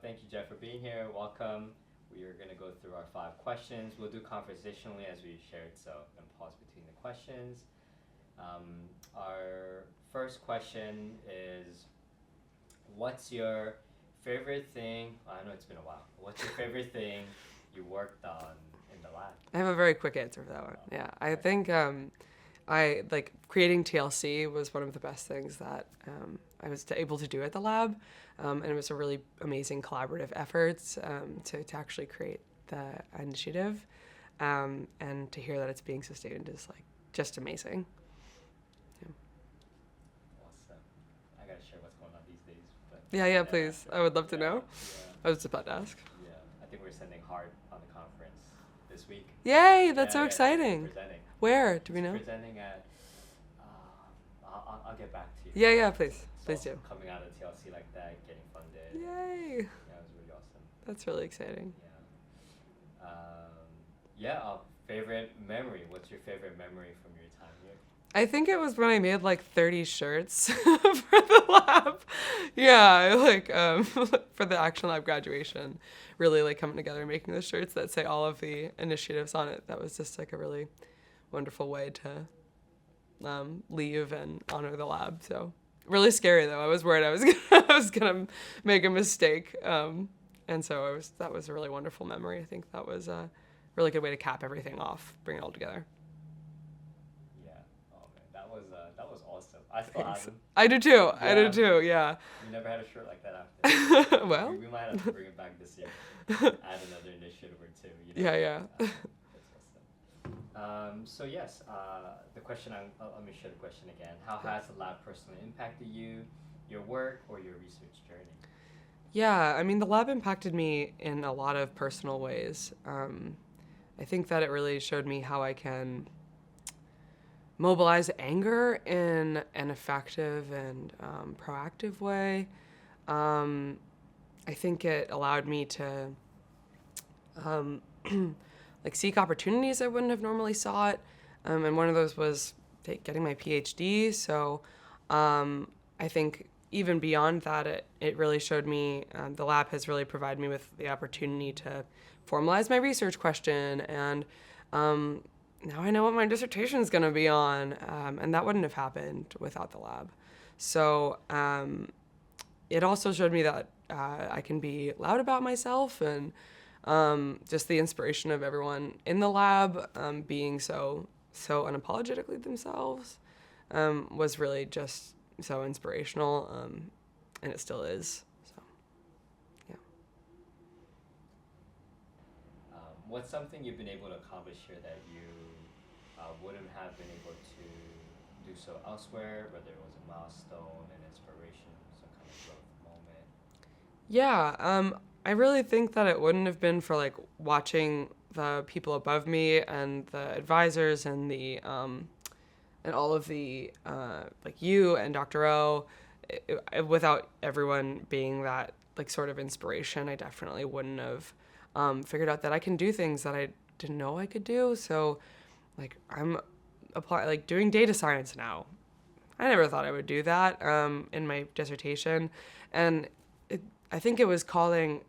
Thank you, Jeff, for being here. Welcome. We are going to go through our 5 questions. We'll do conversationally as we shared, so I'm going to pause between the questions. Our first question is, what's your favorite thing? I know it's been a while. What's your favorite thing you worked on in the lab? I have a very quick answer for that one. Yeah, I think I like creating TLC was one of the best things that I was able to do at the lab, and it was a really amazing collaborative effort to actually create the initiative, and to hear that it's being sustained is like just amazing. Awesome. I got to share what's going on these days. But Yeah, please. I would love to know. Yeah. I was about to ask. Yeah. I think we're sending Heart on the conference this week. Yay! That's so Yeah, exciting. presenting. Where? Do we It's know? presenting at. I'll get back to you. Yeah, please. It's Please awesome do. coming out of TLC like that, getting funded. Yay! Yeah, it was really awesome. That's really exciting. Yeah. Favorite memory. What's your favorite memory from your time here? I think it was when I made like 30 shirts for the lab. Yeah, like for the Action Lab graduation, really like coming together and making the shirts that say all of the initiatives on it. That was just like a really wonderful way to leave and honor the lab. So really scary though. I was worried I was gonna make a mistake. And so that was a really wonderful memory. I think that was a really good way to cap everything off, bring it all together. Yeah. Oh man, that was awesome. I still have them. I do too. I do too. Yeah. We never had a shirt like that after. Well. We might have to bring it back this year. Add another initiative or two. You know? Yeah. That's awesome. So yes, the question. Let me share the question again. How has the lab personally impacted you, your work, or your research journey? Yeah, I mean, the lab impacted me in a lot of personal ways. I think that it really showed me how I can mobilize anger in an effective and proactive way. I think it allowed me to like seek opportunities I wouldn't have normally sought, and one of those was getting my PhD. So I think even beyond that, it really showed me, the lab has really provided me with the opportunity to formalize my research question, and now I know what my dissertation is going to be on, and that wouldn't have happened without the lab. So it also showed me that I can be loud about myself, and just the inspiration of everyone in the lab being so unapologetically themselves was really just so inspirational, and it still is. So, yeah. What's something you've been able to accomplish here that you wouldn't have been able to do so elsewhere, whether it was a milestone, an inspiration, some kind of growth moment? Yeah, I really think that it wouldn't have been for like watching the people above me and the advisors and the and all of the like you and Dr. O, without everyone being that like sort of inspiration, I definitely wouldn't have figured out that I can do things that I didn't know I could do. So like I'm doing data science now. I never thought I would do that in my dissertation, and I think it was calling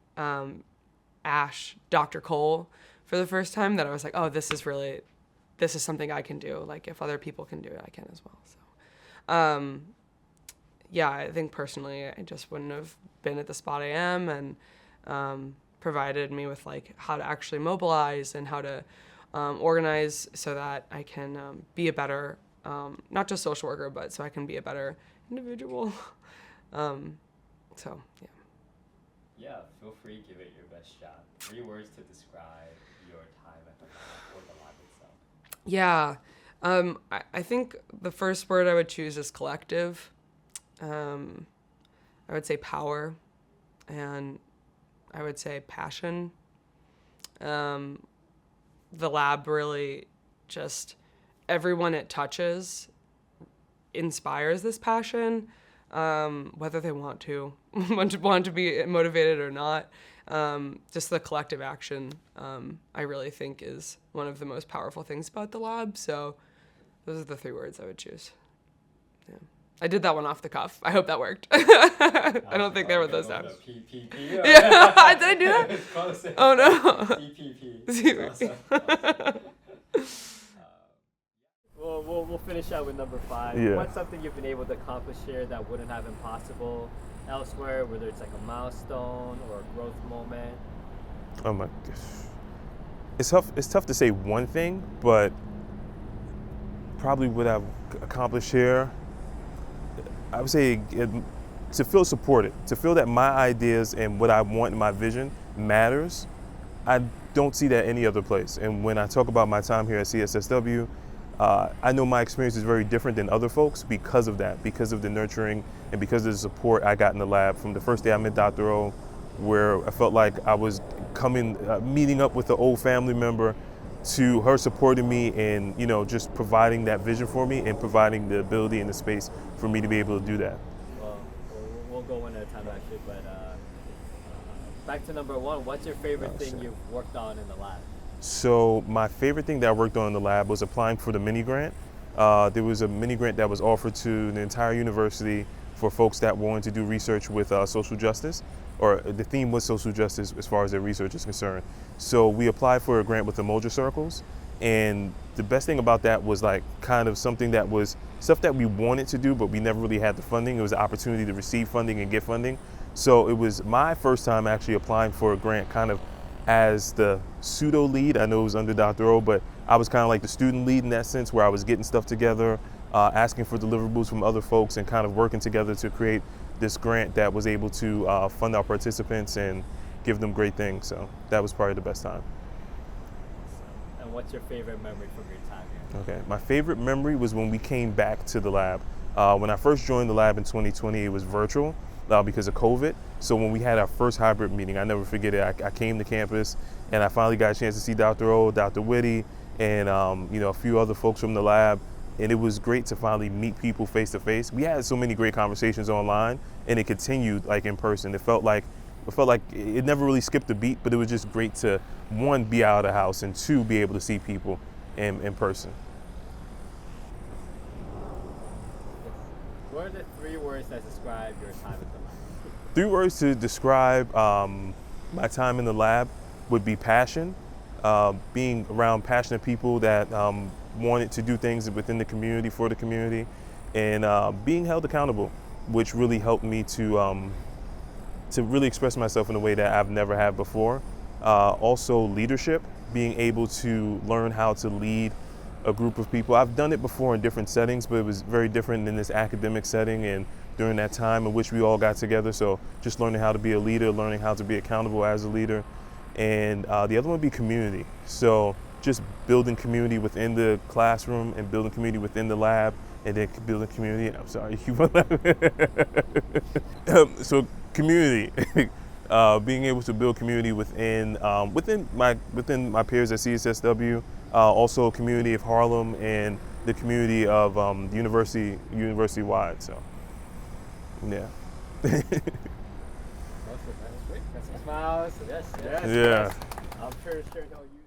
Ash Dr. Cole for the first time that I was like, oh, this is something I can do. Like if other people can do it, I can as well. So, yeah, I think personally, I just wouldn't have been at the spot I am, and provided me with like how to actually mobilize and how to organize so that I can be a better, not just social worker, but so I can be a better individual. So, yeah. Yeah, feel free to give it your best shot. 3 words to describe your time at the lab or the lab itself. Yeah. I think the first word I would choose is collective. I would say power, and I would say passion. The lab really just, everyone it touches inspires this passion, whether they want to be motivated or not. Just the collective action, I really think is one of the most powerful things about the lab. So those are the 3 words I would choose. Yeah. I did that one off the cuff. I hope that worked. I don't think there were those down. down. PPP. Yeah, did I do that? It's close. Oh no. CPP. CPP. Awesome. Well, we'll finish out with number 5. Yeah. What's something you've been able to accomplish here that wouldn't have been possible elsewhere, whether it's like a milestone or a growth moment? Oh my gosh. It's tough to say one thing, but probably what I've accomplished here, I would say to feel supported, to feel that my ideas and what I want in my vision matters. I don't see that any other place. And when I talk about my time here at CSSW, I know my experience is very different than other folks because of that, because of the nurturing and because of the support I got in the lab from the first day I met Dr. O, where I felt like I was meeting up with an old family member, to her supporting me and, you know, just providing that vision for me and providing the ability and the space for me to be able to do that. Well, we'll go one at a time actually, but back to number 1, what's your favorite thing you've worked on in the lab? So my favorite thing that I worked on in the lab was applying for the mini grant. There was a mini grant that was offered to the entire university for folks that wanted to do research with social justice, or the theme was social justice as far as their research is concerned. So we applied for a grant with the Moja Circles, and the best thing about that was like kind of something that was stuff that we wanted to do, but we never really had the funding. It was an opportunity to receive funding and get funding. So it was my first time actually applying for a grant kind of as the pseudo lead. I know it was under Dr. O, but I was kind of like the student lead in that sense, where I was getting stuff together, asking for deliverables from other folks and kind of working together to create this grant that was able to fund our participants and give them great things. So that was probably the best time. And what's your favorite memory from your time here? Okay, my favorite memory was when we came back to the lab. When I first joined the lab in 2020, it was virtual because of COVID. So when we had our first hybrid meeting, I never forget it. I came to campus and I finally got a chance to see Dr. O, Dr. Whitty, and a few other folks from the lab. And it was great to finally meet people face to face. We had so many great conversations online, and it continued like in person. It felt like it never really skipped a beat, but it was just great to, 1, be out of the house, and 2, be able to see people in person. What are the 3 words that describe your time at the lab? 3 words to describe my time in the lab would be passion, being around passionate people that wanted to do things within the community, for the community, and being held accountable, which really helped me to really express myself in a way that I've never had before. Also leadership, being able to learn how to lead a group of people. I've done it before in different settings, but it was very different in this academic setting and during that time in which we all got together. So just learning how to be a leader, learning how to be accountable as a leader. And the other one would be community. So just building community within the classroom and building community within the lab, and then building community. I'm sorry, so community, being able to build community within my peers at CSSW, also community of Harlem and the community of university wide. So yeah. Awesome, that was great. That's a smile. Yes. Yeah. Yes. I'm sure. No, you.